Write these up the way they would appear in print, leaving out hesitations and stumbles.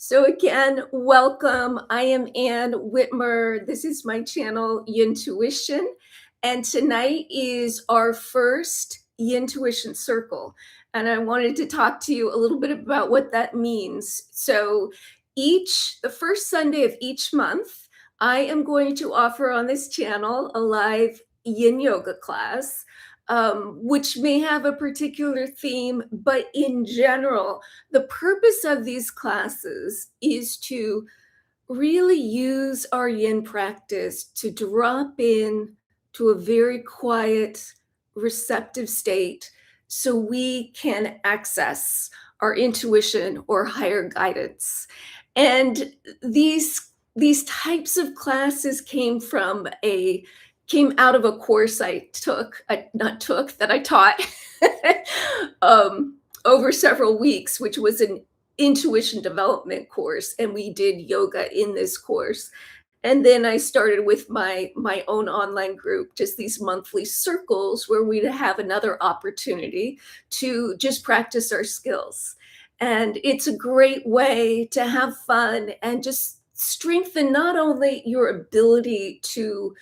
So again, welcome. I am Ann Whitmer. This is my channel, Yin-Tuition. And tonight is our first Yin-Tuition Circle. And I wanted to talk to you a little bit about what that means. So the first Sunday of each month, I am going to offer on this channel a live Yin yoga class, which may have a particular theme, but in general, the purpose of these classes is to really use our yin practice to drop in to a very quiet, receptive state so we can access our intuition or higher guidance. And these types of classes came out of a course that I taught over several weeks, which was an intuition development course, and we did yoga in this course. And then I started with my own online group, just these monthly circles where we'd have another opportunity to just practice our skills. And it's a great way to have fun and just strengthen not only your ability to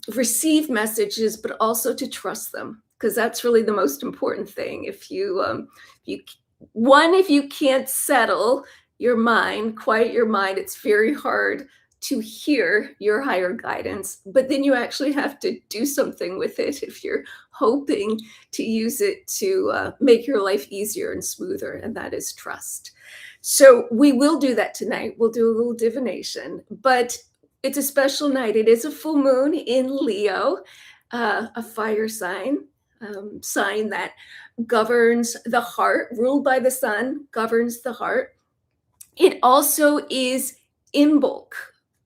receive messages, but also to trust them, because that's really the most important thing. If you can't settle your mind, quiet your mind, it's very hard to hear your higher guidance. But then you actually have to do something with it if you're hoping to use it to make your life easier and smoother, and that is trust. So we will do that tonight. We'll do a little divination, but it's a special night. It is a full moon in Leo, a fire sign that governs the heart, ruled by the sun, governs the heart. It also is Imbolc,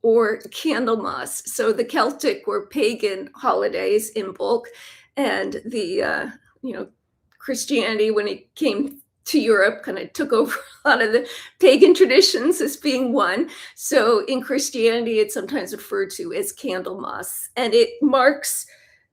or Candlemas. So the Celtic or pagan holidays, Imbolc, and the Christianity, when it came to Europe, kind of took over a lot of the pagan traditions as being one. So in Christianity, it's sometimes referred to as Candlemas, and it marks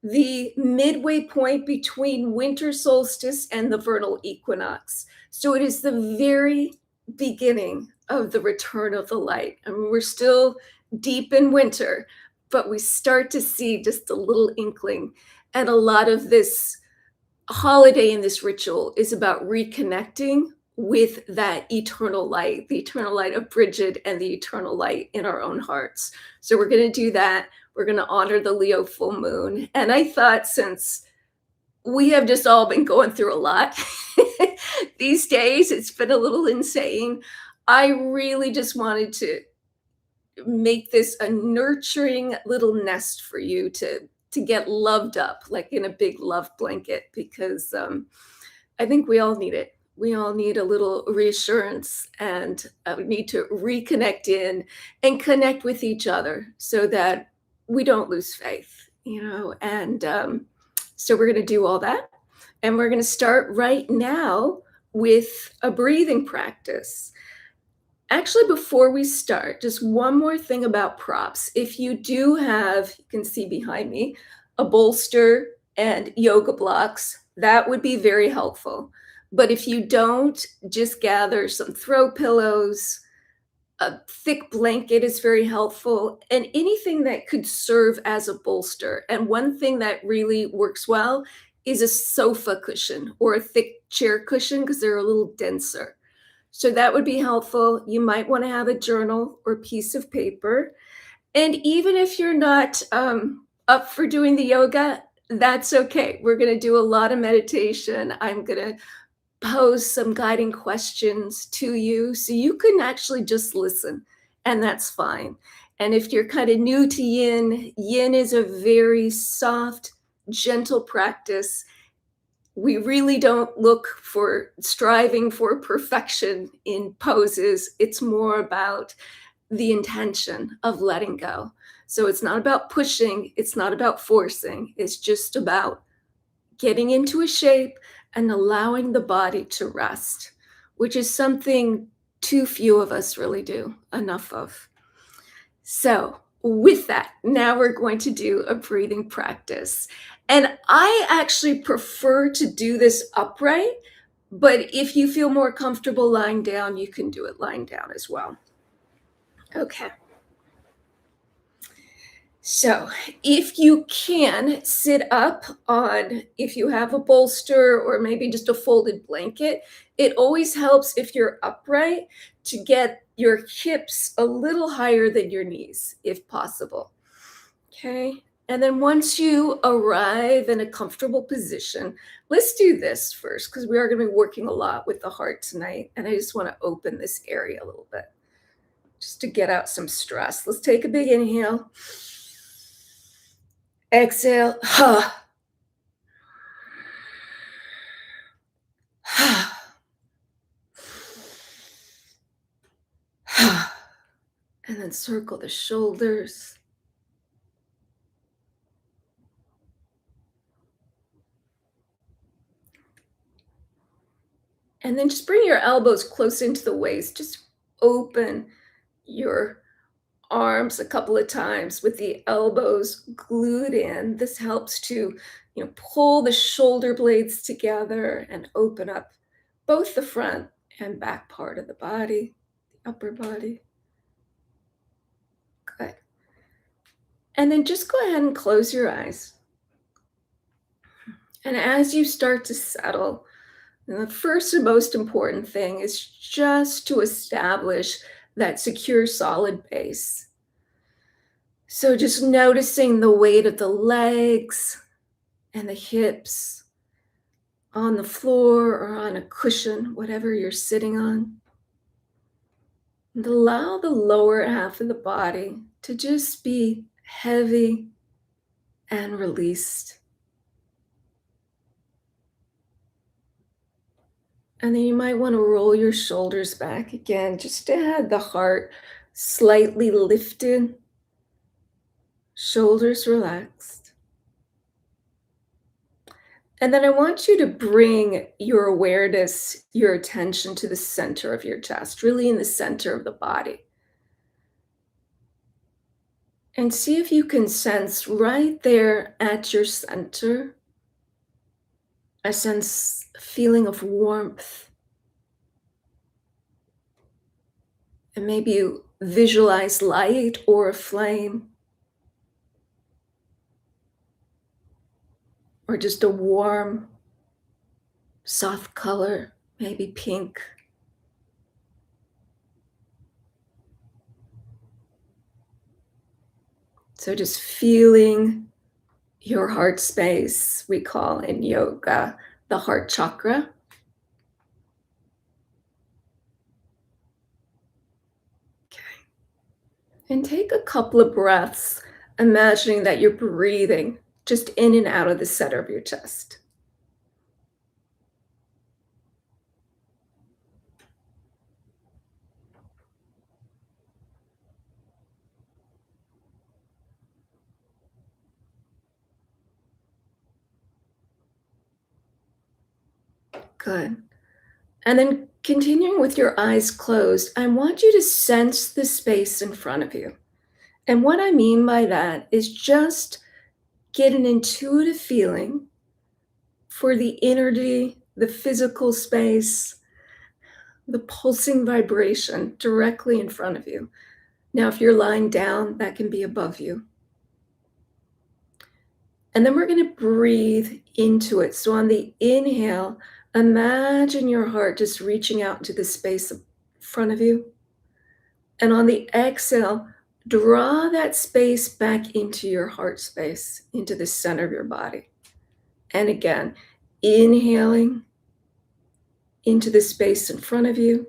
the midway point between winter solstice and the vernal equinox. So it is the very beginning of the return of the light. I mean, we're still deep in winter, but we start to see just a little inkling. And a lot of this holiday and this ritual is about reconnecting with that eternal light, the eternal light of Brigid and the eternal light in our own hearts. So we're going to do that. We're going to honor the Leo full moon. And I thought, since we have just all been going through a lot these days, it's been a little insane. I really just wanted to make this a nurturing little nest for you to get loved up, like in a big love blanket, because I think we all need it. We all need a little reassurance, and we need to reconnect in and connect with each other so that we don't lose faith, And so we're going to do all that. And we're going to start right now with a breathing practice. Actually, before we start, just one more thing about props. If you do have, you can see behind me, a bolster and yoga blocks, that would be very helpful. But if you don't, just gather some throw pillows. A thick blanket is very helpful, and anything that could serve as a bolster. And one thing that really works well is a sofa cushion or a thick chair cushion, because they're a little denser. So that would be helpful. You might want to have a journal or piece of paper. And even if you're not up for doing the yoga, that's okay. We're going to do a lot of meditation. I'm going to pose some guiding questions to you so you can actually just listen, and that's fine. And if you're kind of new to yin is a very soft, gentle practice. We really don't look for striving for perfection in poses. It's more about the intention of letting go. So it's not about pushing, it's not about forcing, it's just about getting into a shape and allowing the body to rest, which is something too few of us really do enough of. So with that, now we're going to do a breathing practice. And I actually prefer to do this upright, But if you feel more comfortable lying down, you can do it lying down as well. Okay. So, if you can sit up on, if you have a bolster or maybe just a folded blanket, it always helps if you're upright to get your hips a little higher than your knees, if possible. Okay. And then once you arrive in a comfortable position, let's do this first because we are going to be working a lot with the heart tonight. And I just want to open this area a little bit just to get out some stress. Let's take a big inhale. Exhale. Ha. Ha. Ha. And then circle the shoulders. And then just bring your elbows close into the waist. Just open your arms a couple of times with the elbows glued in. This helps to, pull the shoulder blades together and open up both the front and back part of the body, the upper body. Good. And then just go ahead and close your eyes. And as you start to settle, the first and most important thing is just to establish that secure, solid base. So just noticing the weight of the legs and the hips on the floor or on a cushion, whatever you're sitting on. And allow the lower half of the body to just be heavy and released. And then you might want to roll your shoulders back again, just to have the heart slightly lifted, shoulders relaxed. And then I want you to bring your awareness, your attention to the center of your chest, really in the center of the body. And see if you can sense right there at your center a feeling of warmth. And maybe you visualize light or a flame, or just a warm, soft color, maybe pink. So just feeling your heart space, we call in yoga the heart chakra. Okay. And take a couple of breaths, imagining that you're breathing just in and out of the center of your chest. Good. And then continuing with your eyes closed, I want you to sense the space in front of you. And what I mean by that is just get an intuitive feeling for the energy, the physical space, the pulsing vibration directly in front of you. Now, if you're lying down, that can be above you. And then we're going to breathe into it. So on the inhale, imagine your heart just reaching out into the space in front of you. And on the exhale, draw that space back into your heart space, into the center of your body. And again, inhaling into the space in front of you,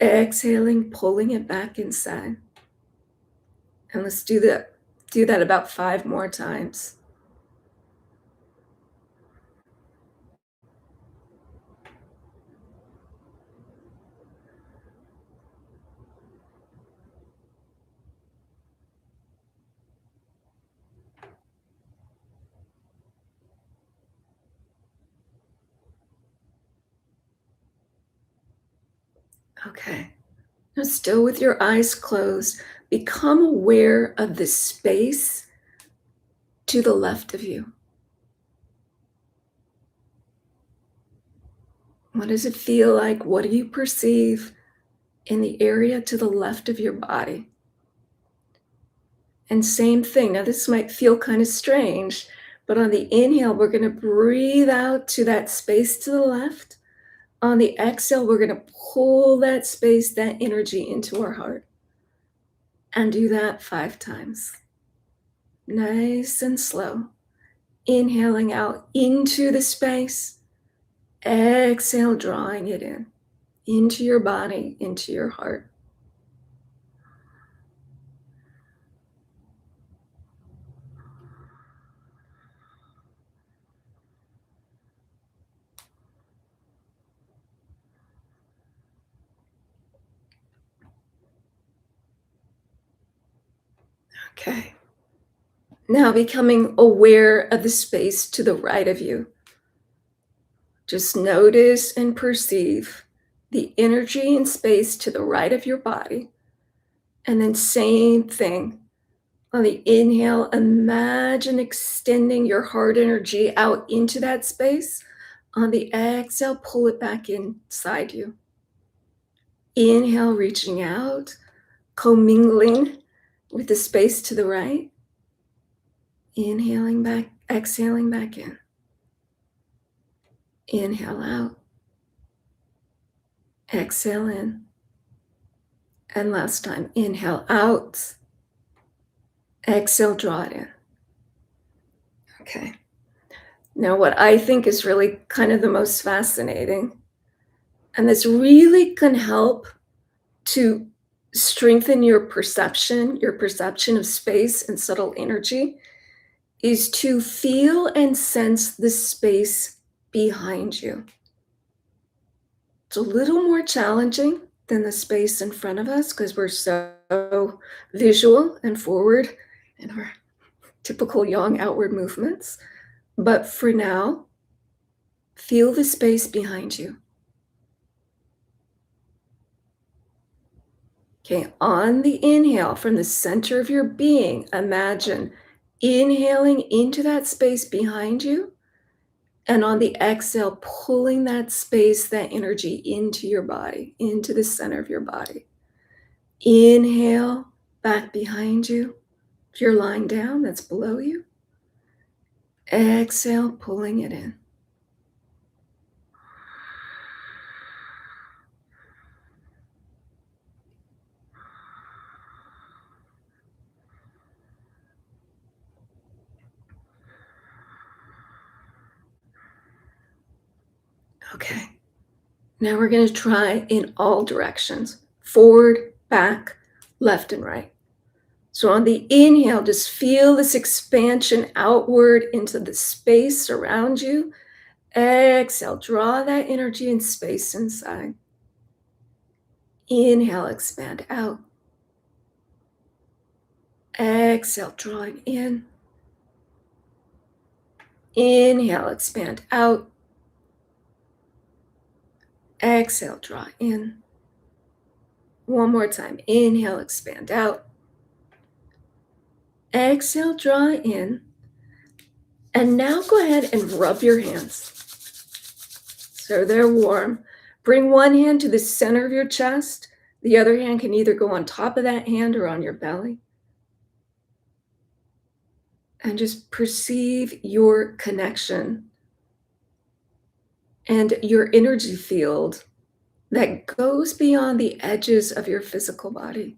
exhaling, pulling it back inside. And let's do that. Do that about 5 more times. Okay. Now, still with your eyes closed, become aware of the space to the left of you. What does it feel like? What do you perceive in the area to the left of your body? And same thing. Now, this might feel kind of strange, but on the inhale, we're going to breathe out to that space to the left. On the exhale, we're going to pull that space, that energy into our heart. And do that 5 times. Nice and slow. Inhaling out into the space. Exhale, drawing it in. Into your body, into your heart. Okay. Now becoming aware of the space to the right of you. Just notice and perceive the energy and space to the right of your body. And then same thing. On the inhale, imagine extending your heart energy out into that space. On the exhale, pull it back inside you. Inhale, reaching out, commingling with the space to the right. Inhaling back, exhaling back in. Inhale out. Exhale in. And last time, inhale out. Exhale, draw it in. Okay. Now, what I think is really kind of the most fascinating, and this really can help to strengthen your perception of space and subtle energy, is to feel and sense the space behind you. It's a little more challenging than the space in front of us because we're so visual and forward in our typical yang outward movements. But for now, feel the space behind you. Okay, on the inhale from the center of your being, imagine inhaling into that space behind you. And on the exhale, pulling that space, that energy into your body, into the center of your body. Inhale back behind you. If you're lying down, that's below you. Exhale, pulling it in. Okay. Now we're going to try in all directions, forward, back, left, and right. So on the inhale, just feel this expansion outward into the space around you. Exhale, draw that energy and space inside. Inhale, expand out. Exhale, drawing in. Inhale, expand out. Exhale, draw in. One more time. Inhale, expand out. Exhale, draw in. And now go ahead and rub your hands. So they're warm. Bring one hand to the center of your chest. The other hand can either go on top of that hand or on your belly. And just perceive your connection and your energy field that goes beyond the edges of your physical body.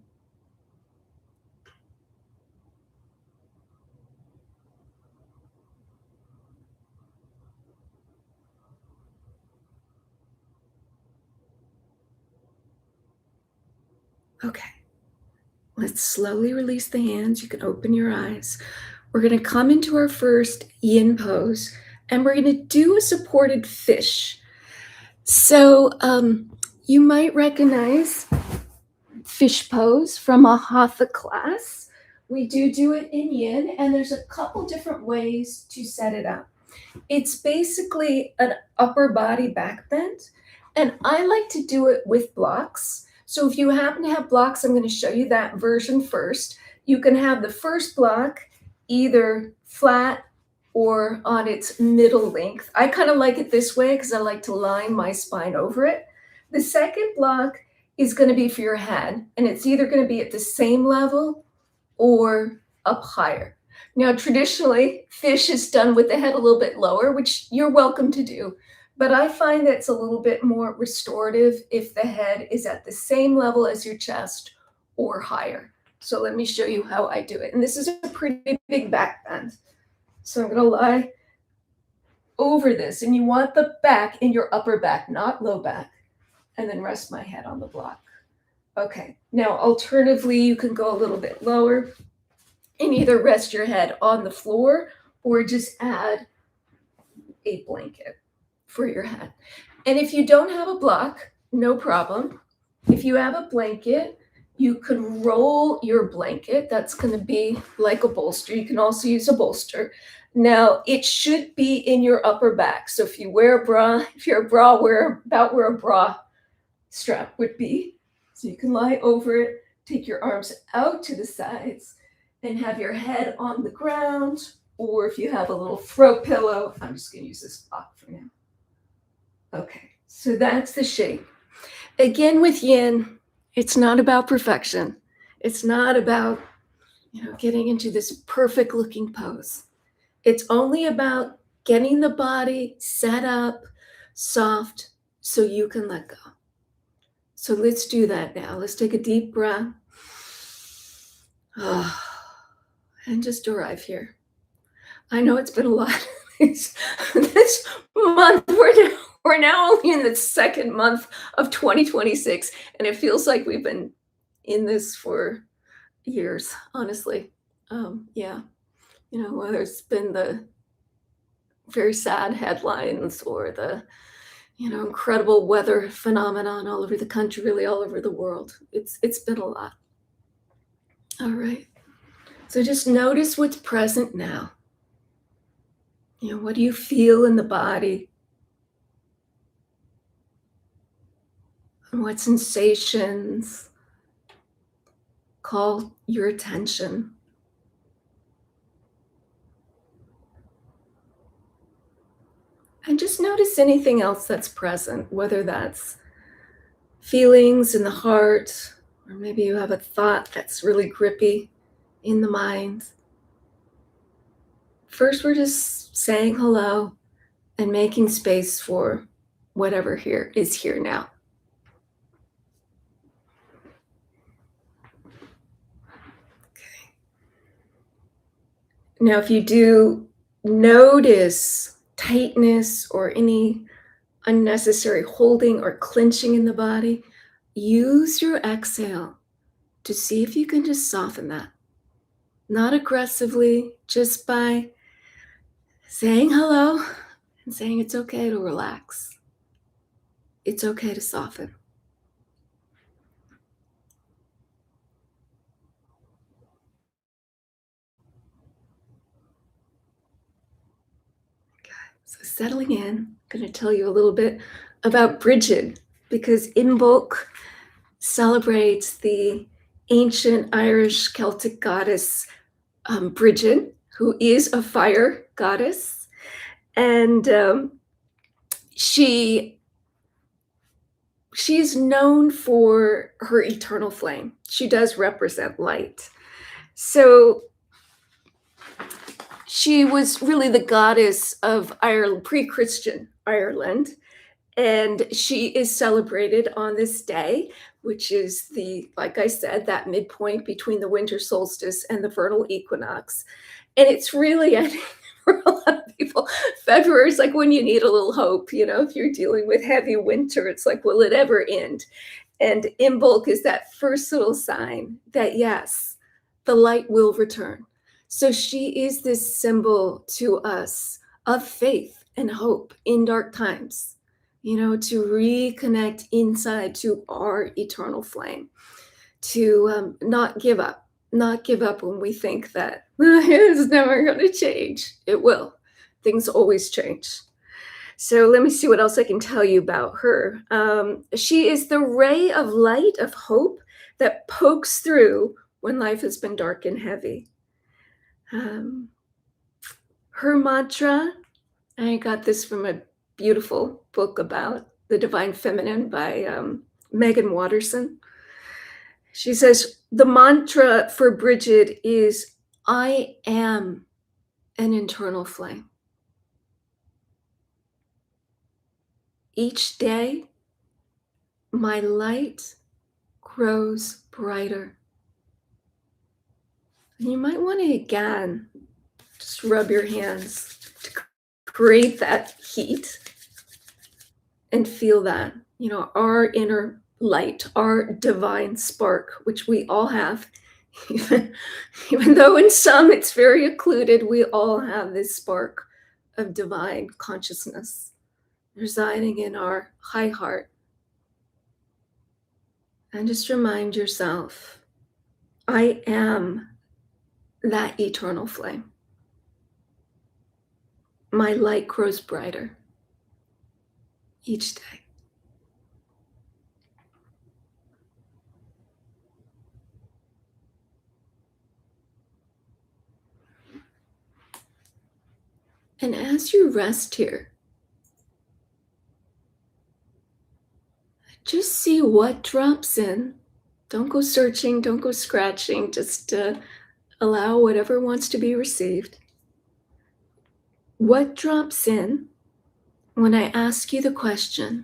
Okay, let's slowly release the hands. You can open your eyes. We're going to come into our first yin pose, and we're going to do a supported fish. So you might recognize fish pose from a hatha class. We do it in yin, and there's a couple different ways to set it up. It's basically an upper body back bend, and I like to do it with blocks. So if you happen to have blocks, I'm going to show you that version first. You can have the first block either flat or on its middle length. I kind of like it this way because I like to line my spine over it. The second block is going to be for your head, and it's either going to be at the same level or up higher. Now, traditionally, fish is done with the head a little bit lower, which you're welcome to do. But I find that it's a little bit more restorative if the head is at the same level as your chest or higher. So let me show you how I do it. And this is a pretty big back bend. So I'm going to lie over this, and you want the back in your upper back, not low back, and then rest my head on the block. Okay, now alternatively, you can go a little bit lower and either rest your head on the floor or just add a blanket for your head. And if you don't have a block, no problem. If you have a blanket, you can roll your blanket. That's going to be like a bolster. You can also use a bolster. Now, it should be in your upper back. So if you wear a bra, if you're a bra wearer, about where a bra strap would be. So you can lie over it, take your arms out to the sides, and have your head on the ground. Or if you have a little throw pillow, I'm just going to use this block for now. Okay, so that's the shape. Again, with yin, it's not about perfection. It's not about, getting into this perfect looking pose. It's only about getting the body set up, soft, so you can let go. So let's do that now. Let's take a deep breath. And just arrive here. I know it's been a lot this month. We're now only in the second month of 2026, and it feels like we've been in this for years, honestly. Yeah, whether it's been the very sad headlines or the incredible weather phenomenon all over the country, really all over the world. It's been a lot. All right. So just notice what's present now. What do you feel in the body? And what sensations call your attention? And just notice anything else that's present, whether that's feelings in the heart, or maybe you have a thought that's really grippy in the mind. First, we're just saying hello and making space for whatever here is here now. Okay. Now, if you do notice tightness or any unnecessary holding or clenching in the body, use your exhale to see if you can just soften that. Not aggressively, just by saying hello and saying it's okay to relax. It's okay to soften. So settling in, I'm going to tell you a little bit about Brigid, because Imbolc celebrates the ancient Irish Celtic goddess Brigid, who is a fire goddess. And she's known for her eternal flame. She does represent light. So she was really the goddess of Ireland, pre-Christian Ireland, and she is celebrated on this day, which is like I said, that midpoint between the winter solstice and the vernal equinox. And it's really, I think, for a lot of people, February is like when you need a little hope. If you're dealing with heavy winter, it's like, will it ever end? And Imbolc is that first little sign that yes, the light will return. So she is this symbol to us of faith and hope in dark times, to reconnect inside to our eternal flame, to not give up when we think that it's never going to change. It will. Things always change. So let me see what else I can tell you about her. She is the ray of light, of hope that pokes through when life has been dark and heavy. Her mantra, I got this from a beautiful book about the divine feminine by Megan Watterson. She says, the mantra for Brigid is, I am an internal flame. Each day, my light grows brighter. And you might want to again just rub your hands to create that heat and feel that, our inner light, our divine spark, which we all have. Even though in some it's very occluded, we all have this spark of divine consciousness residing in our high heart. And just remind yourself, I am that eternal flame. My light grows brighter each day. And as you rest here, just see what drops in. Don't go searching, don't go scratching, just allow whatever wants to be received. What drops in when I ask you the question,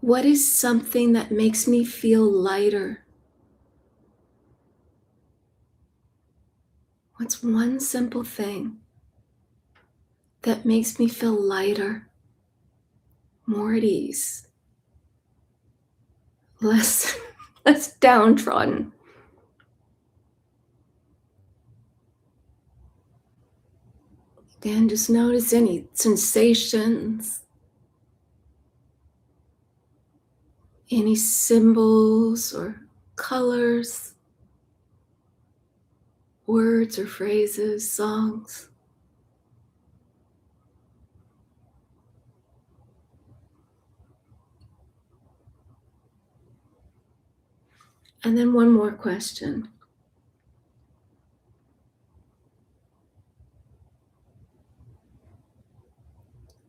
what is something that makes me feel lighter? What's one simple thing that makes me feel lighter, more at ease, less downtrodden? Then just notice any sensations, any symbols or colors, words or phrases, songs. And then one more question.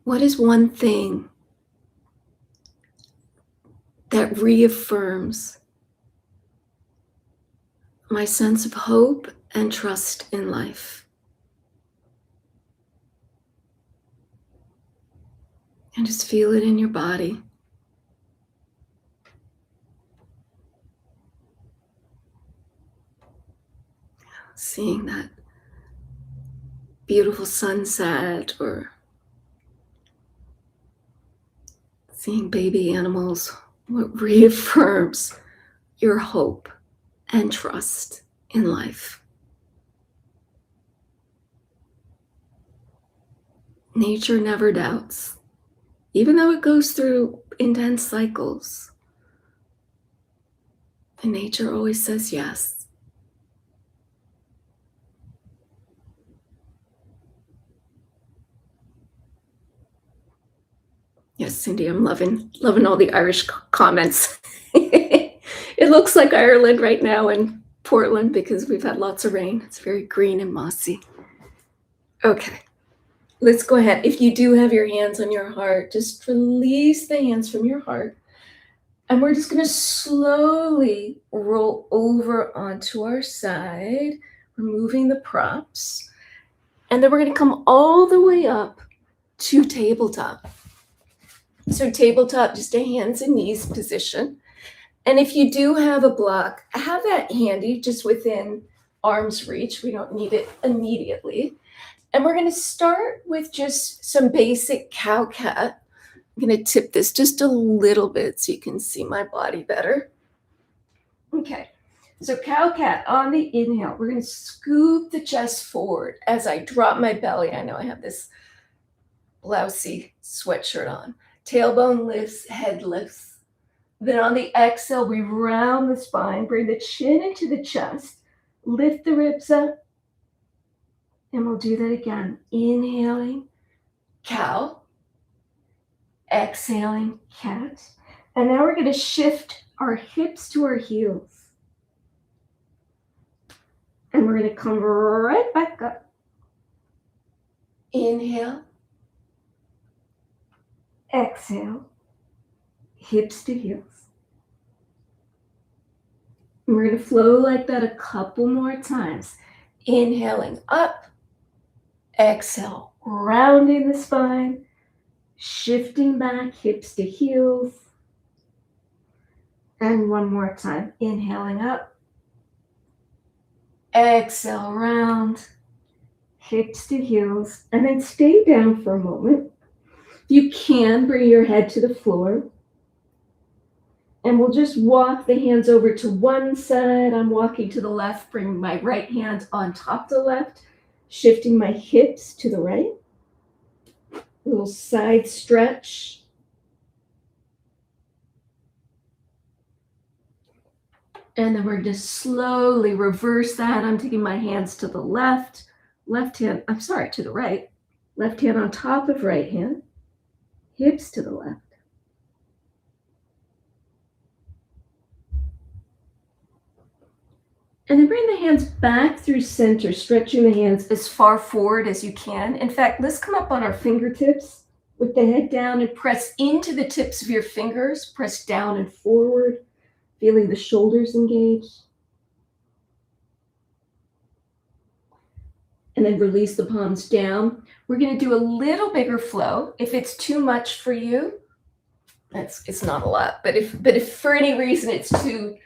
What is one thing that reaffirms my sense of hope and trust in life? And just feel it in your body. Seeing that beautiful sunset or seeing baby animals, what reaffirms your hope and trust in life? Nature never doubts, even though it goes through intense cycles. And nature always says yes. Yes, Cindy, I'm loving all the Irish comments. It looks like Ireland right now in Portland because we've had lots of rain. It's very green and mossy. Okay, let's go ahead. If you do have your hands on your heart, just release the hands from your heart. And we're just going to slowly roll over onto our side, removing the props. And then we're going to come all the way up to tabletop. So tabletop, just a hands and knees position. And if you do have a block, have that handy just within arm's reach. We don't need it immediately. And we're going to start with just some basic cow-cat. I'm going to tip this just a little bit so you can see my body better. Okay, so cow-cat on the inhale. We're going to scoop the chest forward as I drop my belly. I know I have this blousy sweatshirt on. Tailbone lifts, head lifts. Then on the exhale, we round the spine, bring the chin into the chest, lift the ribs up, and we'll do that again. Inhaling, cow. Exhaling, cat. And now we're going to shift our hips to our heels. And we're going to come right back up. Inhale. Exhale. Hips to heels. And we're going to flow like that a couple more times. Inhaling up. Exhale. Rounding the spine. Shifting back, hips to heels. And one more time. Inhaling up. Exhale, round. Hips to heels. And then stay down for a moment. You can bring your head to the floor. And we'll just walk the hands over to one side. I'm walking to the left, bringing my right hand on top of the left, shifting my hips to the right. A little side stretch. And then we're just slowly reverse that. I'm taking my hands to the left, to the right. Left hand on top of right hand, hips to the left. And then bring the hands back through center, stretching the hands as far forward as you can. In fact, let's come up on our fingertips with the head down and press into the tips of your fingers. Press down and forward, feeling the shoulders engage. And then release the palms down. We're going to do a little bigger flow. If it's too much for you, it's not a lot. But if for any reason it's too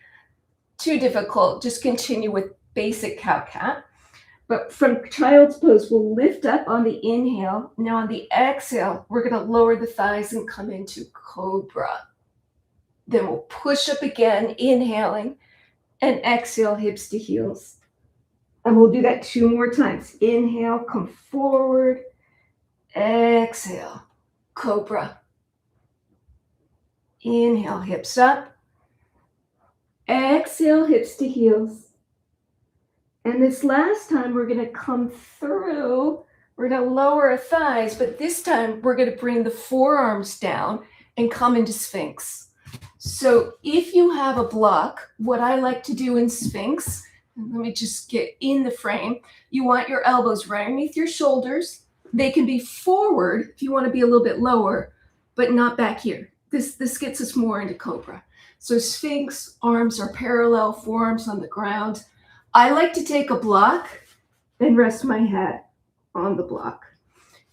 difficult, just continue with basic cow-cat. But from child's pose, we'll lift up on the inhale. Now on the exhale, we're going to lower the thighs and come into cobra. Then we'll push up again, inhaling, and exhale, hips to heels. And we'll do that 2 more times. Inhale, come forward. Exhale, cobra. Inhale, hips up. Exhale, hips to heels. And this last time, we're going to come through. We're going to lower our thighs, but this time, we're going to bring the forearms down and come into Sphinx. So if you have a block, what I like to do in Sphinx, let me just get in the frame. You want your elbows right underneath your shoulders. They can be forward if you want to be a little bit lower, but not back here. This gets us more into cobra. So Sphinx, arms are parallel, forearms on the ground. I like to take a block and rest my head on the block.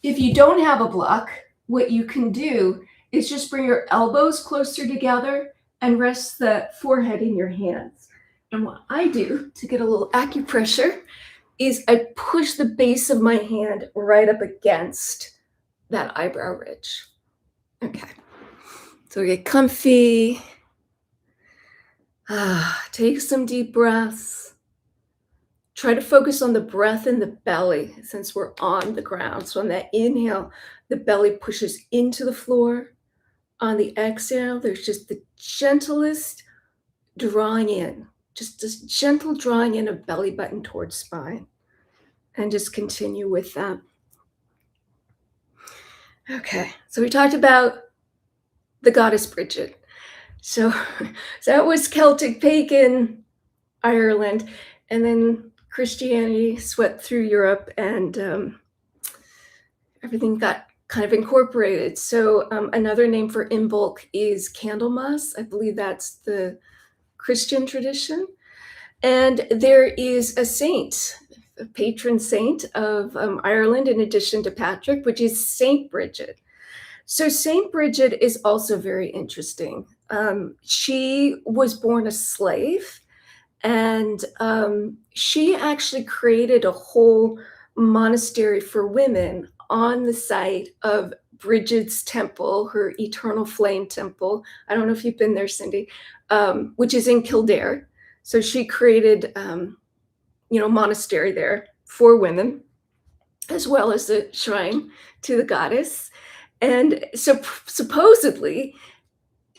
If you don't have a block, what you can do is just bring your elbows closer together and rest the forehead in your hands. And what I do to get a little acupressure is I push the base of my hand right up against that eyebrow ridge. Okay, so we get comfy. Take some deep breaths. Try to focus on the breath in the belly since we're on the ground. So on that inhale, the belly pushes into the floor. On the exhale, there's just the gentlest drawing in. Just this gentle drawing in of belly button towards spine. And just continue with that. Okay, so we talked about the goddess Brigid. So that was Celtic, pagan, Ireland, and then Christianity swept through Europe and everything got kind of incorporated. So another name for Imbolc is Candlemas. I believe that's the Christian tradition. And there is a saint, a patron saint of Ireland, in addition to Patrick, which is Saint Brigid. So Saint Brigid is also very interesting. She was born a slave, and she actually created a whole monastery for women on the site of Brigid's temple, her eternal flame temple. I don't know if you've been there, Cindy, which is in Kildare. So she created, monastery there for women, as well as a shrine to the goddess. And so supposedly,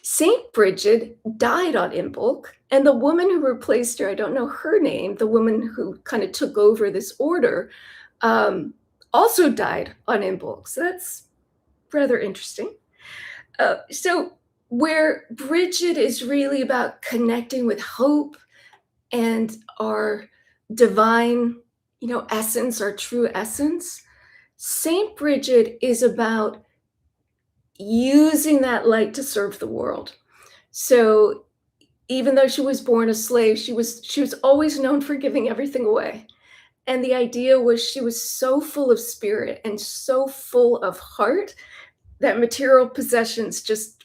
Saint Brigid died on Imbolc, and the woman who replaced her, I don't know her name, the woman who kind of took over this order, also died on Imbolc. So that's rather interesting. So where Brigid is really about connecting with hope and our divine, essence, our true essence. Saint Brigid is about using that light to serve the world. So even though she was born a slave, she was always known for giving everything away. And the idea was she was so full of spirit and so full of heart that material possessions just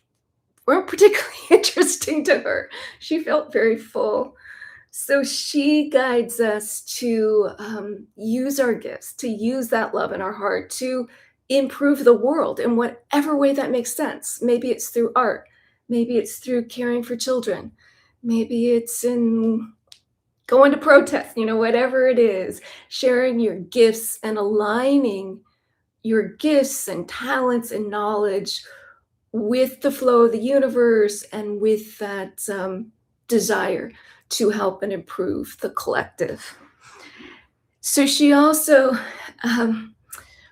weren't particularly interesting to her. She felt very full. So she guides us to use our gifts, to use that love in our heart to improve the world in whatever way that makes sense. Maybe it's through art, maybe it's through caring for children, maybe it's in going to protest, whatever it is, sharing your gifts and aligning your gifts and talents and knowledge with the flow of the universe and with that desire to help and improve the collective. So she also um,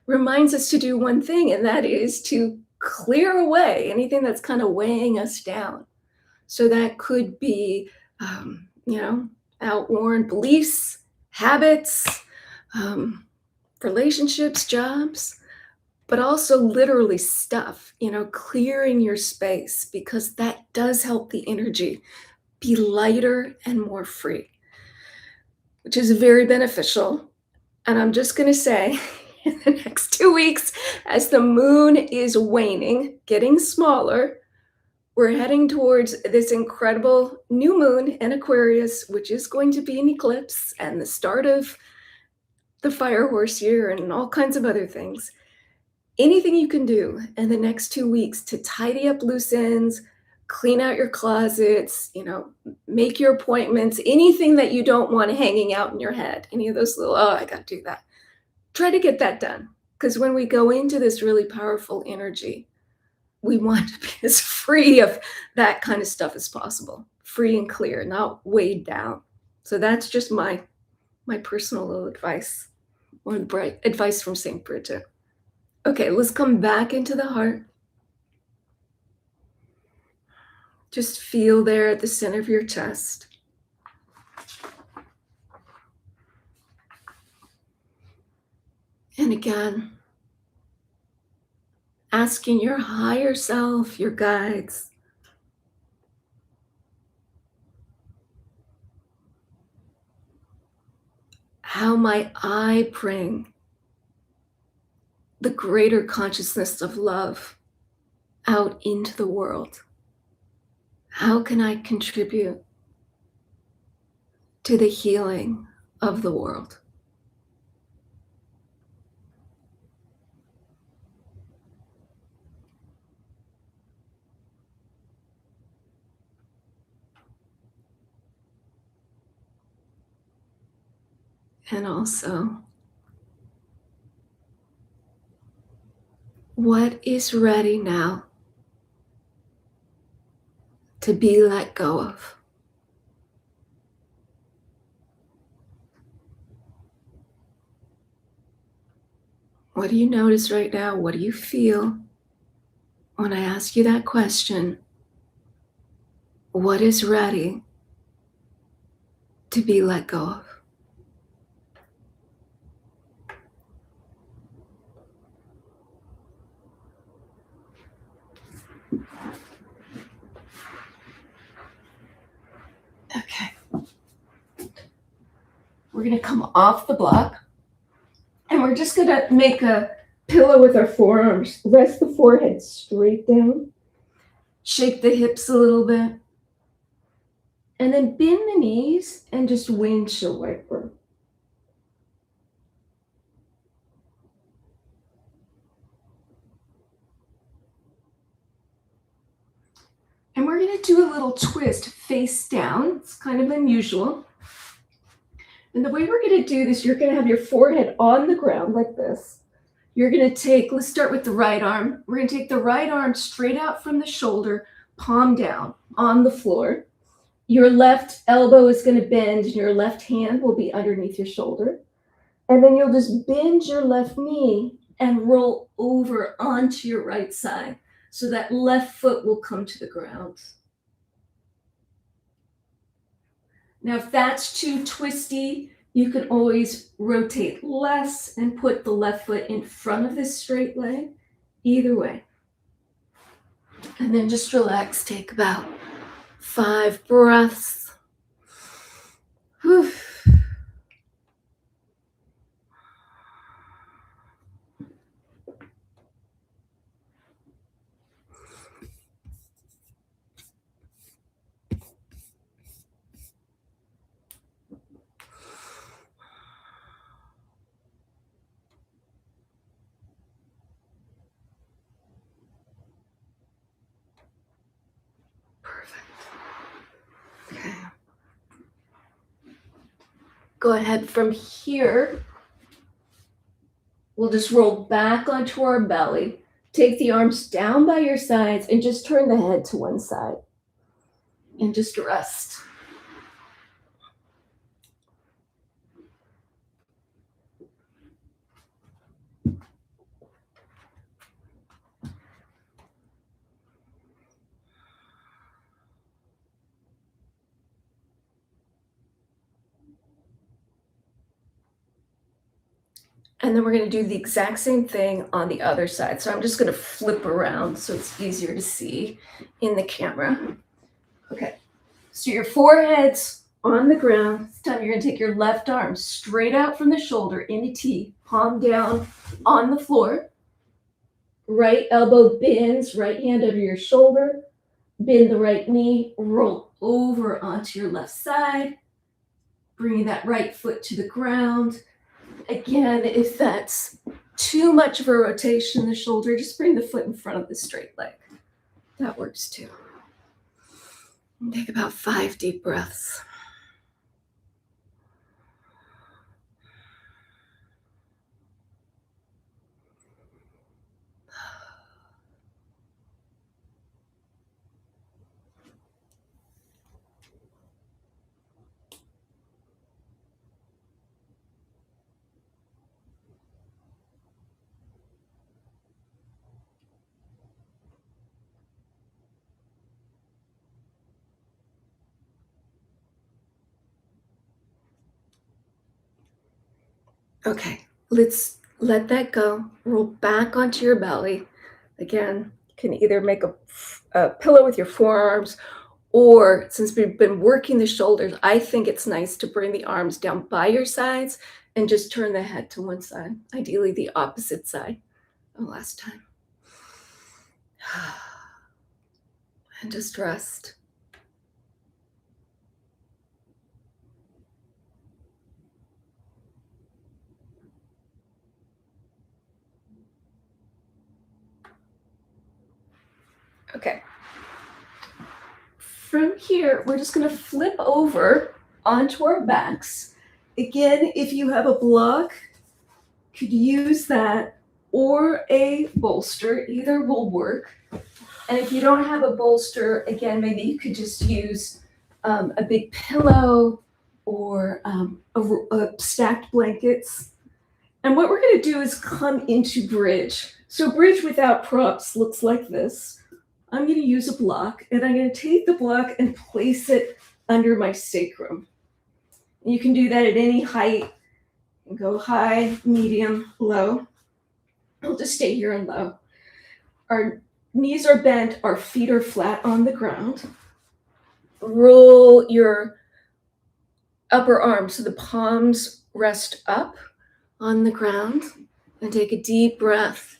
reminds us to do one thing, and that is to clear away anything that's kind of weighing us down. So that could be, outworn beliefs, habits, um, relationships, jobs, but also literally stuff, clearing your space because that does help the energy be lighter and more free, which is very beneficial. And I'm just going to say, in the next 2 weeks, as the moon is waning, getting smaller, we're heading towards this incredible new moon in Aquarius, which is going to be an eclipse and the start of the fire horse year and all kinds of other things. Anything you can do in the next 2 weeks to tidy up loose ends, clean out your closets, make your appointments, anything that you don't want hanging out in your head, any of those little, oh, I got to do that. Try to get that done. Because when we go into this really powerful energy, we want to be as free of that kind of stuff as possible, free and clear, not weighed down. So that's just my personal little advice, or the bright advice from St. Bridget. Okay, let's come back into the heart. Just feel there at the center of your chest. And again, asking your higher self, your guides, how might I bring the greater consciousness of love out into the world? How can I contribute to the healing of the world? And also, what is ready now to be let go of? What do you notice right now? What do you feel when I ask you that question? What is ready to be let go of? Okay. We're going to come off the block and we're just going to make a pillow with our forearms. Rest the forehead straight down. Shake the hips a little bit. And then bend the knees and just windshield wiper. And we're going to do a little twist face down. It's kind of unusual. And the way we're going to do this, you're going to have your forehead on the ground like this. You're going to take, let's start with the right arm. We're going to take the right arm straight out from the shoulder, palm down on the floor. Your left elbow is going to bend and your left hand will be underneath your shoulder. And then you'll just bend your left knee and roll over onto your right side. So that left foot will come to the ground. Now, if that's too twisty, You can always rotate less and put the left foot in front of this straight leg, either way. And then just relax, take about 5 breaths. Whew. Perfect. Okay. Go ahead from here. We'll just roll back onto our belly. Take the arms down by your sides and just turn the head to one side. And just rest. And then we're going to do the exact same thing on the other side. So I'm just going to flip around so it's easier to see in the camera. Okay. So your forehead's on the ground. This time you're going to take your left arm straight out from the shoulder in a T, palm down on the floor. Right elbow bends, right hand under your shoulder. Bend the right knee, roll over onto your left side. Bringing that right foot to the ground. Again, if that's too much of a rotation in the shoulder, just bring the foot in front of the straight leg. That works too. And take about 5 deep breaths. Okay, let's let that go. Roll back onto your belly. Again, you can either make a pillow with your forearms, or since we've been working the shoulders, I think it's nice to bring the arms down by your sides and just turn the head to one side, ideally the opposite side of last time. And just rest. Okay. From here, we're just going to flip over onto our backs. Again, if you have a block, could use that or a bolster. Either will work. And if you don't have a bolster, again, maybe you could just use a big pillow or a stacked blankets. And what we're going to do is come into bridge. So bridge without props looks like this. I'm going to use a block, and I'm going to take the block and place it under my sacrum. And you can do that at any height. Go high, medium, low. I'll just stay here and low. Our knees are bent, our feet are flat on the ground. Roll your upper arms so the palms rest up on the ground, and take a deep breath.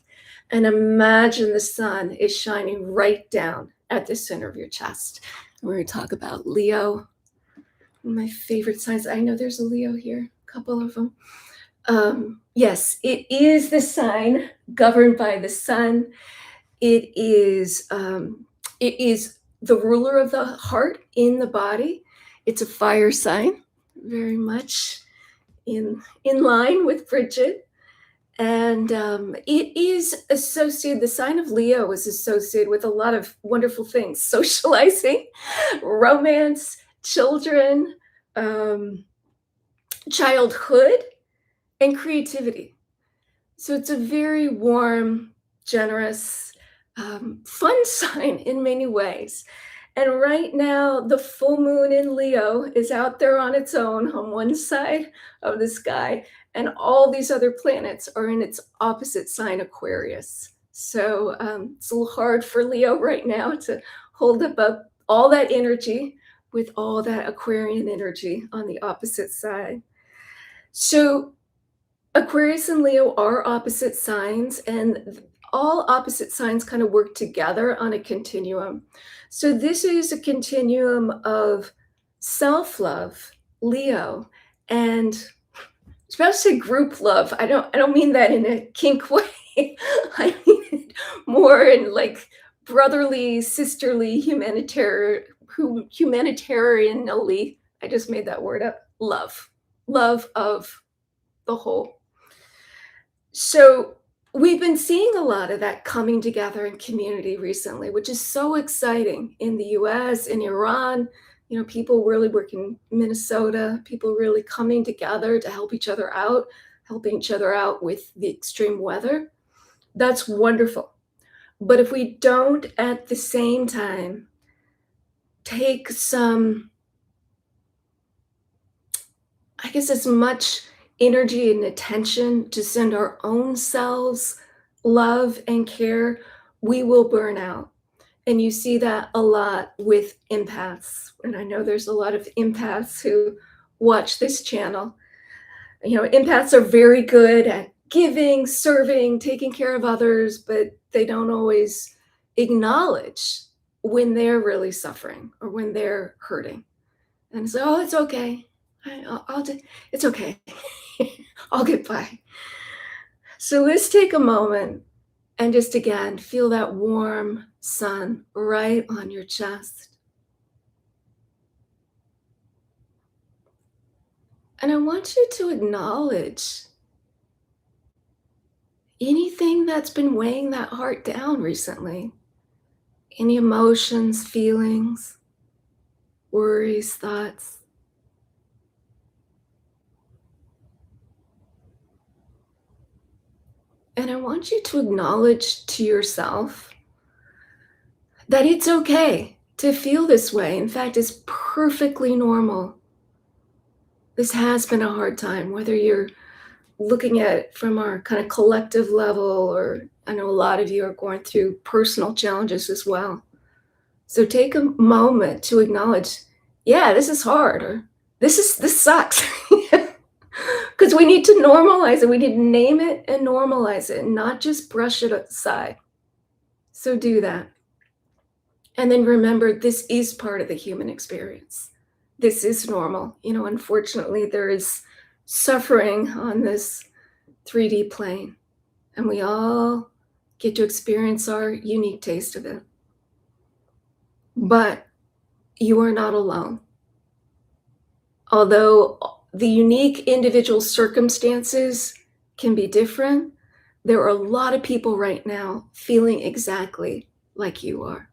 And imagine the sun is shining right down at the center of your chest. We're going to talk about Leo, my favorite signs. I know there's a Leo here, a couple of them. Yes, it is the sign governed by the sun. It is the ruler of the heart in the body. It's a fire sign, very much in line with Brigid. And it is associated, the sign of Leo is associated with a lot of wonderful things: socializing, romance, children, childhood, and creativity. So it's a very warm, generous, fun sign in many ways. And right now, the full moon in Leo is out there on its own on one side of the sky, and all these other planets are in its opposite sign, Aquarius. So it's a little hard for Leo right now to hold up all that energy with all that Aquarian energy on the opposite side. So Aquarius and Leo are opposite signs, and all opposite signs kind of work together on a continuum. So this is a continuum of self-love, Leo, and I was about to say group love. I don't mean that in a kink way. I mean it more in like brotherly, sisterly, humanitarianly. I just made that word up. Love. Love of the whole. So we've been seeing a lot of that coming together in community recently, which is so exciting in the US, in Iran. You know, people really working Minnesota, people really coming together to help each other out, helping each other out with the extreme weather. That's wonderful. But if we don't at the same time take some, I guess, as much energy and attention to send our own selves love and care, we will burn out. And you see that a lot with empaths. And I know there's a lot of empaths who watch this channel. You know, empaths are very good at giving, serving, taking care of others, but they don't always acknowledge when they're really suffering or when they're hurting. And so, oh, it's okay. I'll do, it's okay. I'll get by. So let's take a moment and just again feel that warm sun right on your chest. And I want you to acknowledge anything that's been weighing that heart down recently. Any emotions, feelings, worries, thoughts. And I want you to acknowledge to yourself that it's okay to feel this way. In fact, it's perfectly normal. This has been a hard time, whether you're looking at it from our kind of collective level, or I know a lot of you are going through personal challenges as well. So take a moment to acknowledge, yeah, this is hard, or this sucks. Because we need to normalize it. We need to name it and normalize it and not just brush it aside. So do that. And then remember, this is part of the human experience. This is normal. You know, unfortunately, there is suffering on this 3D plane, and we all get to experience our unique taste of it. But you are not alone. Although the unique individual circumstances can be different, there are a lot of people right now feeling exactly like you are.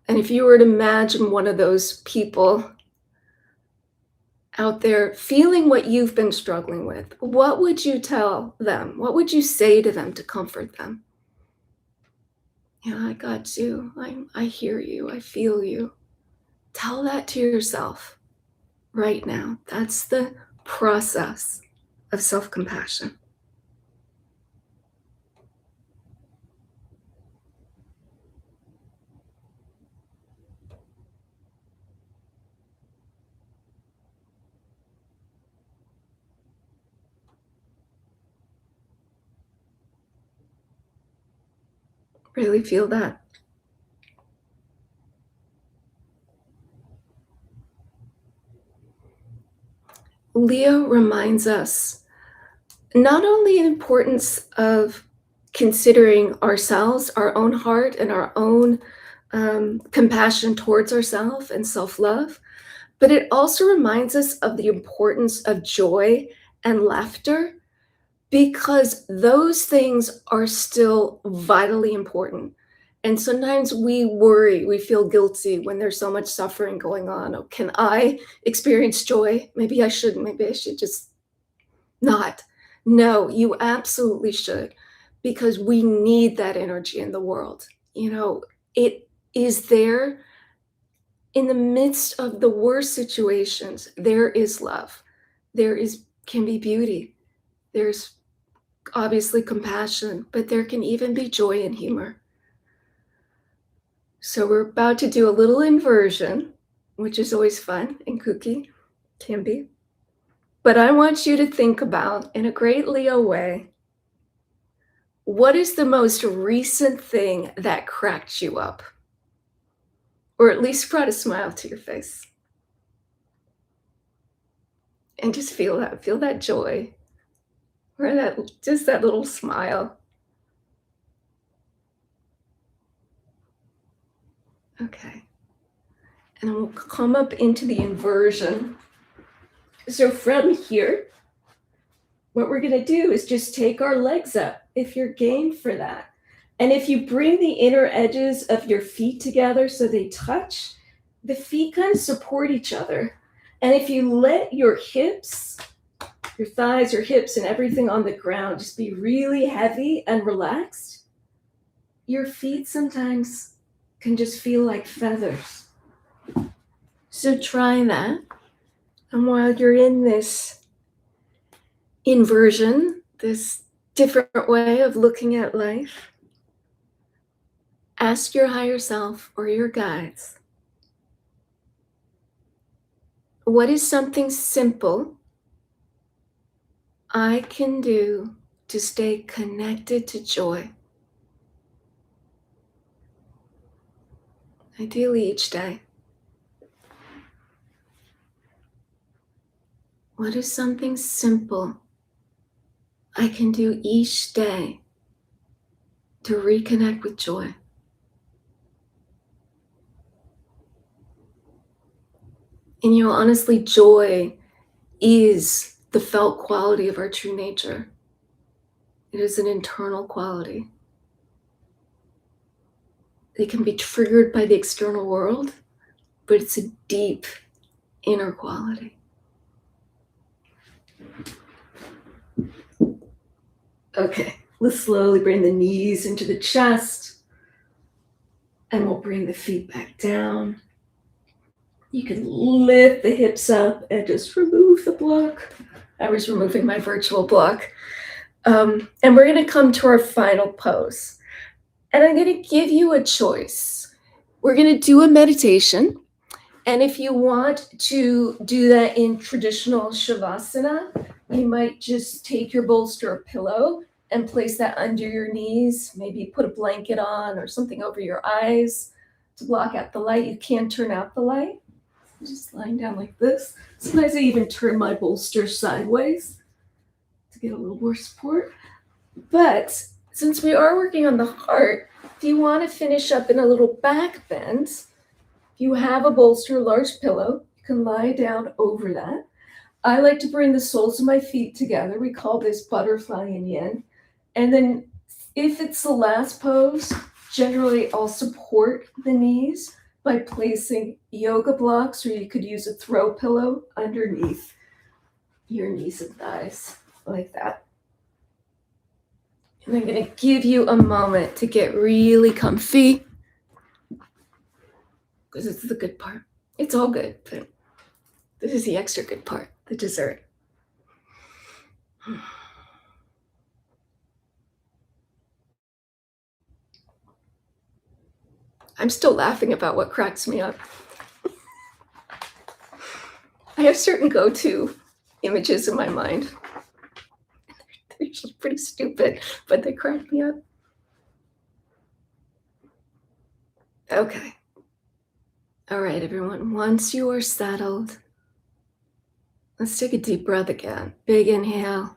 And if you were to imagine one of those people out there feeling what you've been struggling with, what would you tell them? What would you say to them to comfort them? Yeah, I got you. I hear you. I feel you. Tell that to yourself right now. That's the process of self-compassion. Really feel that. Leo reminds us not only the importance of considering ourselves, our own heart, and our own compassion towards ourselves and self love, but it also reminds us of the importance of joy and laughter, because those things are still vitally important. And sometimes we worry, we feel guilty when there's so much suffering going on. Oh, can I experience joy? Maybe I shouldn't. Maybe I should just not. No, you absolutely should, because we need that energy in the world. You know, it is there in the midst of the worst situations. There is love. There is can be beauty. There's obviously compassion, but there can even be joy and humor. So we're about to do a little inversion, which is always fun and kooky, can be. But I want you to think about, in a great Leo way, what is the most recent thing that cracked you up? Or at least brought a smile to your face? And just feel that joy, or that just that little smile. Okay. And then we'll come up into the inversion. So from here, what we're going to do is just take our legs up if you're game for that. And if you bring the inner edges of your feet together so they touch, the feet kind of support each other. And if you let your hips, your thighs, your hips, and everything on the ground just be really heavy and relaxed, your feet sometimes can just feel like feathers. So try that. And while you're in this inversion, this different way of looking at life, ask your higher self or your guides, what is something simple I can do to stay connected to joy? Ideally each day. What is something simple I can do each day to reconnect with joy? And honestly, joy is the felt quality of our true nature. It is an internal quality. It can be triggered by the external world, but it's a deep inner quality. Okay, let's slowly bring the knees into the chest, and we'll bring the feet back down. You can lift the hips up and just remove the block. I was removing my virtual block. And we're going to come to our final pose. And I'm going to give you a choice. We're going to do a meditation. And if you want to do that in traditional Shavasana, you might just take your bolster or pillow and place that under your knees. Maybe put a blanket on or something over your eyes to block out the light. You can turn out the light. Just lying down like this. Sometimes I even turn my bolster sideways to get a little more support. But since we are working on the heart, if you want to finish up in a little back bend, if you have a bolster, a large pillow, you can lie down over that. I like to bring the soles of my feet together. We call this butterfly and yin. And then if it's the last pose, generally I'll support the knees by placing yoga blocks, or you could use a throw pillow underneath your knees and thighs, like that. And I'm going to give you a moment to get really comfy, because it's the good part. It's all good, but this is the extra good part, the dessert. I'm still laughing about what cracks me up. I have certain go-to images in my mind. They're usually pretty stupid, but they crack me up. Okay. All right, everyone. Once you are settled, let's take a deep breath again. Big inhale.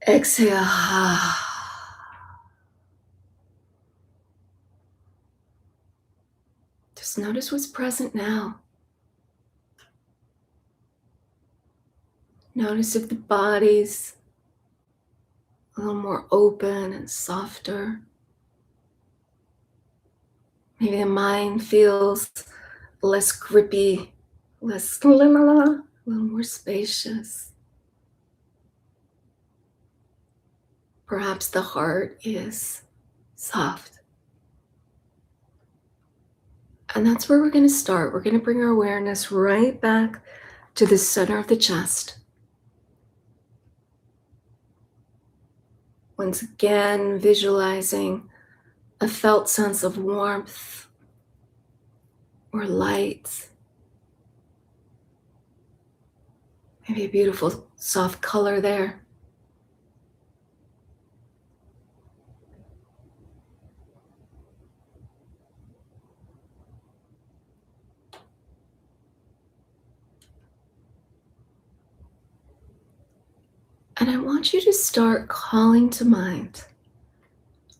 Exhale. Just notice what's present now. Notice if the body's a little more open and softer. Maybe the mind feels less grippy, a little more spacious. Perhaps the heart is soft. And that's where we're going to start. We're going to bring our awareness right back to the center of the chest. Once again, visualizing a felt sense of warmth or light, maybe a beautiful soft color there. And I want you to start calling to mind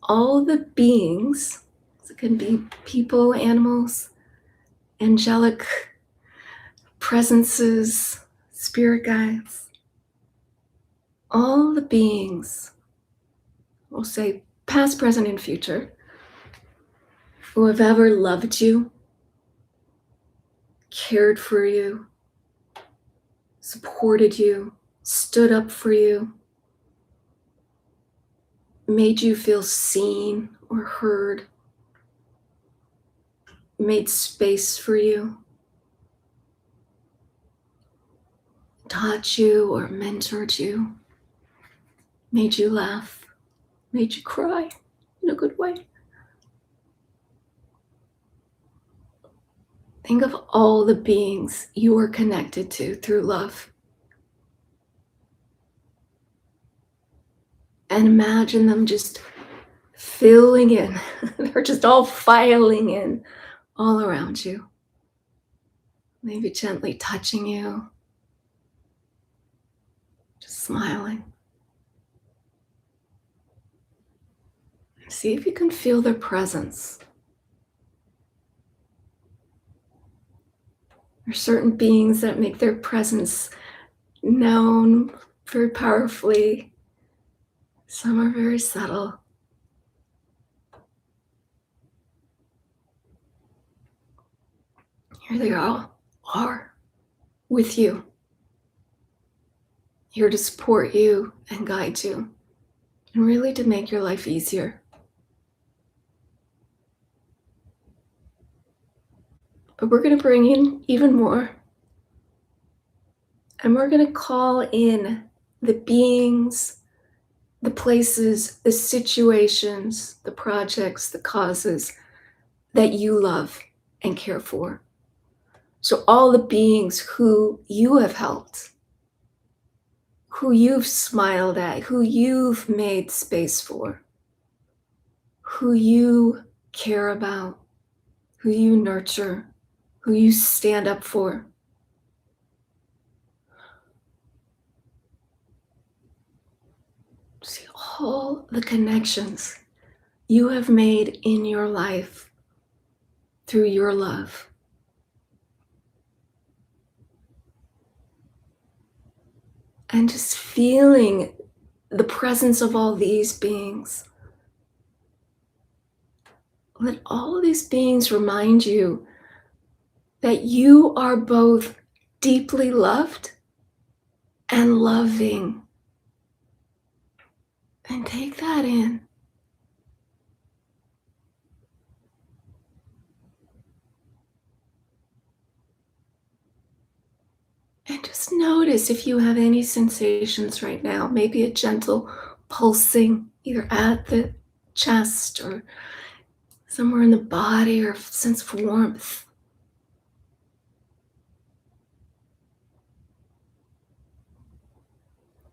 all the beings. It can be people, animals, angelic presences, spirit guides, all the beings, we'll say past, present, and future, who have ever loved you, cared for you, supported you, stood up for you, made you feel seen or heard, made space for you, taught you or mentored you, made you laugh, made you cry in a good way. Think of all the beings you are connected to through love. And imagine them just filling in. They're just all filing in all around you. Maybe gently touching you, just smiling. See if you can feel their presence. There are certain beings that make their presence known very powerfully. Some are very subtle. Here they all are with you, here to support you and guide you, and really to make your life easier. But we're going to bring in even more. And we're going to call in the beings, the places, the situations, the projects, the causes that you love and care for. So all the beings who you have helped, who you've smiled at, who you've made space for, who you care about, who you nurture, who you stand up for. See all the connections you have made in your life through your love. And just feeling the presence of all these beings. Let all of these beings remind you that you are both deeply loved and loving. And take that in. And just notice if you have any sensations right now, maybe a gentle pulsing either at the chest or somewhere in the body, or a sense of warmth.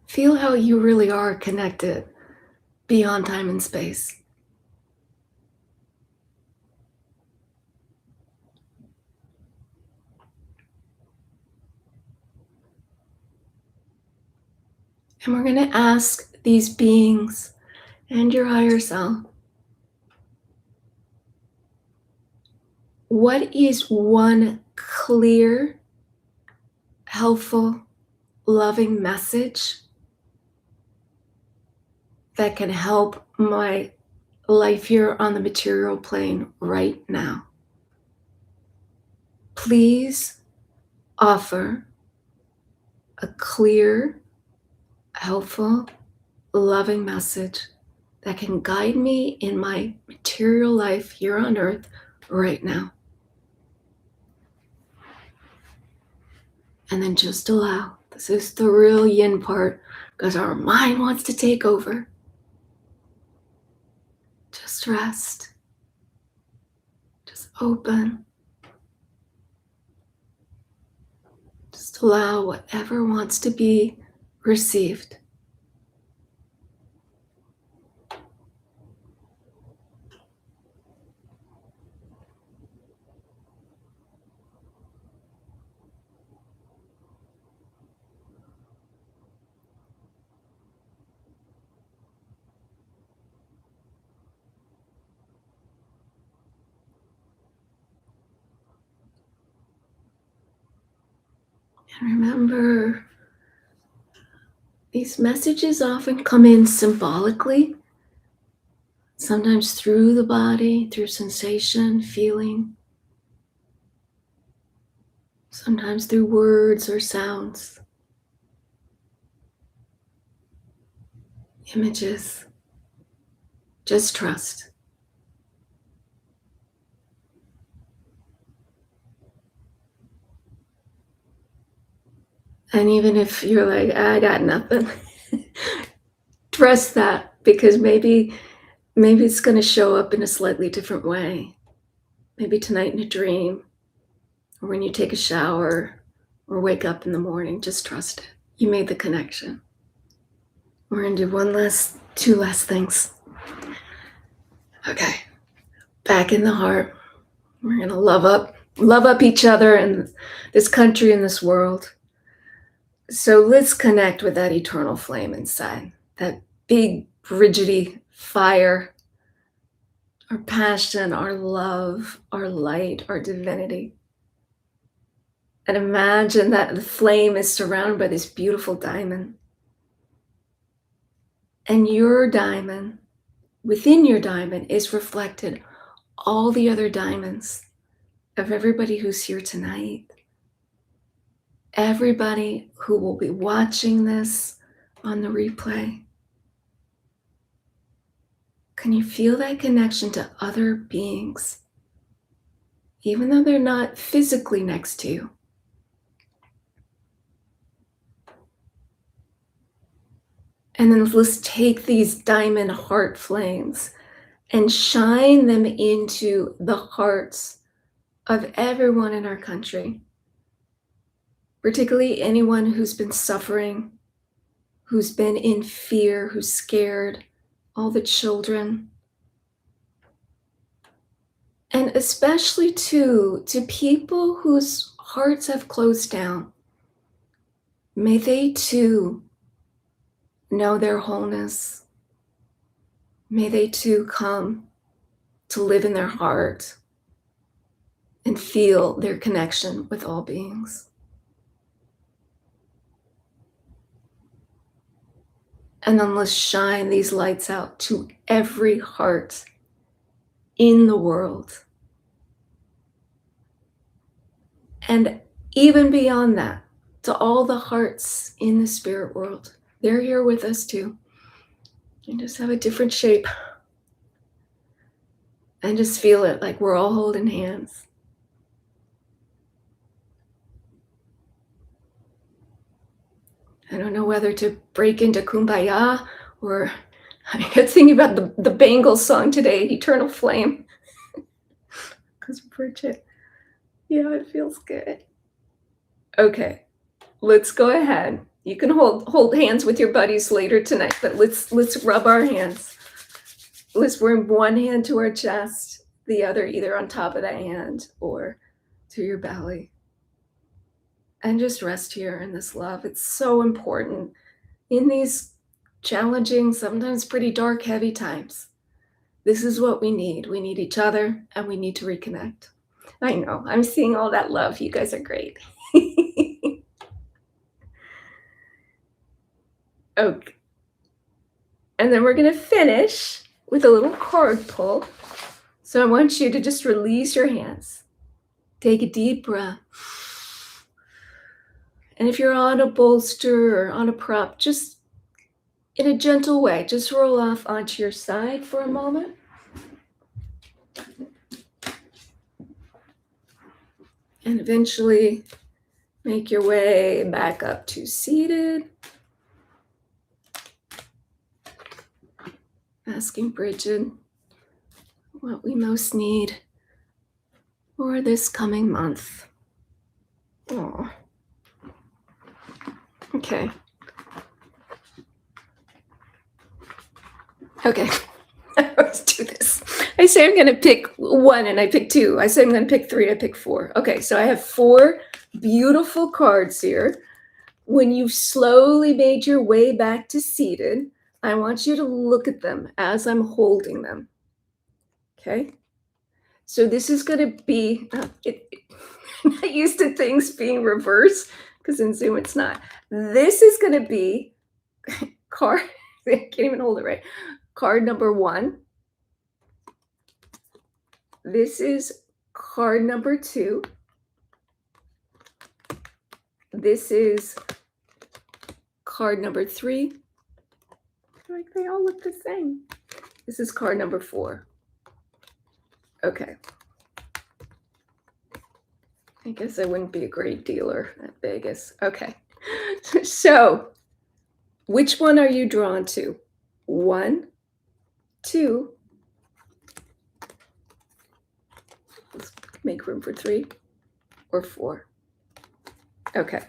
Feel how you really are connected beyond time and space. And we're going to ask these beings and your higher self, what is one clear, helpful, loving message that can help my life here on the material plane right now? Please offer a clear, helpful, loving message that can guide me in my material life here on earth right now. And then just allow. This is the real yin part, because our mind wants to take over. Just rest. Just open. Just allow whatever wants to be received. And remember, these messages often come in symbolically, sometimes through the body, through sensation, feeling, sometimes through words or sounds, images. Just trust. And even if you're like, I got nothing, trust that, because maybe it's going to show up in a slightly different way. Maybe tonight in a dream, or when you take a shower, or wake up in the morning. Just trust it. You made the connection. We're going to do two last things. Okay. Back in the heart. We're going to love up each other and this country and this world. So let's connect with that eternal flame inside, that big Brigid fire, our passion, our love, our light, our divinity. And imagine that the flame is surrounded by this beautiful diamond. And your diamond, within your diamond, is reflected all the other diamonds of everybody who's here tonight. Everybody who will be watching this on the replay. Can you feel that connection to other beings, even though they're not physically next to you? And then let's take these diamond heart flames and shine them into the hearts of everyone in our country, particularly anyone who's been suffering, who's been in fear, who's scared, all the children. And especially to people whose hearts have closed down. May they too know their wholeness. May they too come to live in their heart and feel their connection with all beings. And then let's shine these lights out to every heart in the world. And even beyond that, to all the hearts in the spirit world. They're here with us too. And just have a different shape. And just feel it like we're all holding hands. I don't know whether to break into Kumbaya or I was thinking about the Bangles song today, Eternal Flame. Because Brigid, yeah, it feels good. Okay, let's go ahead. You can hold hands with your buddies later tonight, but let's rub our hands. Let's bring one hand to our chest, the other either on top of the hand or to your belly. And just rest here in this love. It's so important in these challenging, sometimes pretty dark, heavy times. This is what we need. We need each other and we need to reconnect. I know, I'm seeing all that love. You guys are great. Okay. And then we're going to finish with a little card pull. So I want you to just release your hands. Take a deep breath. And if you're on a bolster or on a prop, just in a gentle way. Just roll off onto your side for a moment. And eventually make your way back up to seated. Asking Brigid what we most need for this coming month. Oh, okay. Okay, let's do this. I say I'm going to pick one and I pick two. I say I'm going to pick three, I pick four. Okay, so I have four beautiful cards here. When you've slowly made your way back to seated, I want you to look at them as I'm holding them. Okay? So this is going to be, I'm not used to things being reversed because in Zoom it's not. This is going to be card, I can't even hold it right. Card number 1. This is card number 2. This is card number 3. Like they all look the same. This is card number 4. Okay. I guess I wouldn't be a great dealer at Vegas. Okay. So, which one are you drawn to? 1, 2. Let's make room for 3 or 4. Okay.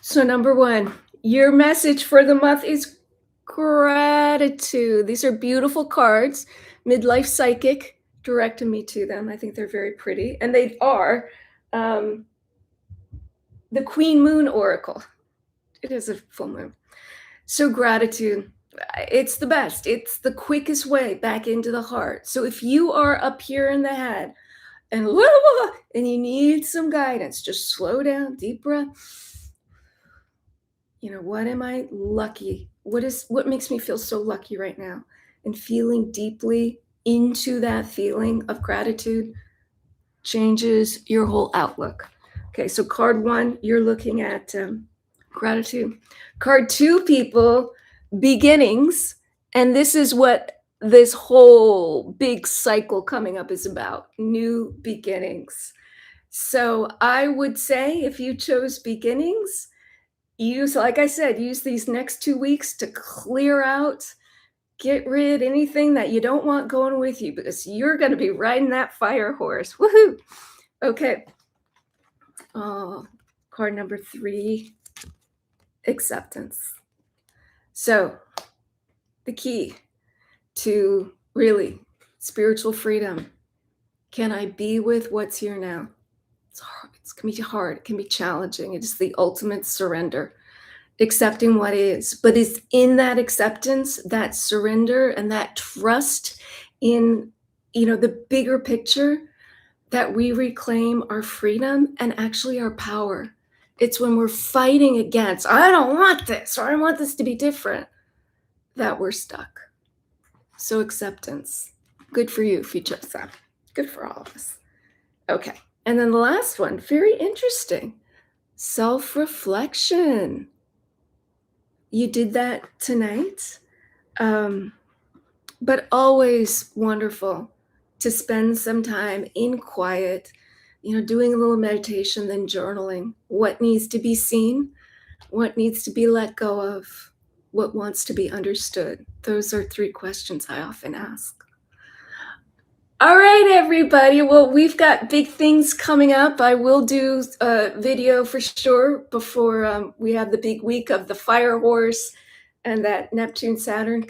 So number 1, your message for the month is gratitude. These are beautiful cards. Midlife Psychic directed me to them. I think they're very pretty. And they are the Queen Moon Oracle. It is a full moon. So gratitude, it's the best. It's the quickest way back into the heart. So if you are up here in the head and you need some guidance, just slow down, deep breath. You know, what am I lucky? What makes me feel so lucky right now? And feeling deeply into that feeling of gratitude changes your whole outlook. Okay, so card 1, you're looking at gratitude. Card 2, people, beginnings. And this is what this whole big cycle coming up is about, new beginnings. So I would say if you chose beginnings, like I said, use these next 2 weeks to clear out, get rid anything that you don't want going with you because you're going to be riding that fire horse. Woohoo! Okay. Card number 3, acceptance. So the key to really spiritual freedom, can I be with what's here now? It's hard. It's going to be hard. It can be challenging. It is the ultimate surrender, accepting what is. But it's in that acceptance, that surrender, and that trust in, the bigger picture that we reclaim our freedom and actually our power. It's when we're fighting against, I don't want this, or I want this to be different, that we're stuck. So acceptance. Good for you if you chose that. Good for all of us. Okay. And then the last one, very interesting. Self-reflection. You did that tonight. But always wonderful to spend some time in quiet, doing a little meditation, then journaling. What needs to be seen? What needs to be let go of? What wants to be understood? Those are 3 questions I often ask. All right, everybody. Well, we've got big things coming up. I will do a video for sure before we have the big week of the Fire Horse and that Neptune-Saturn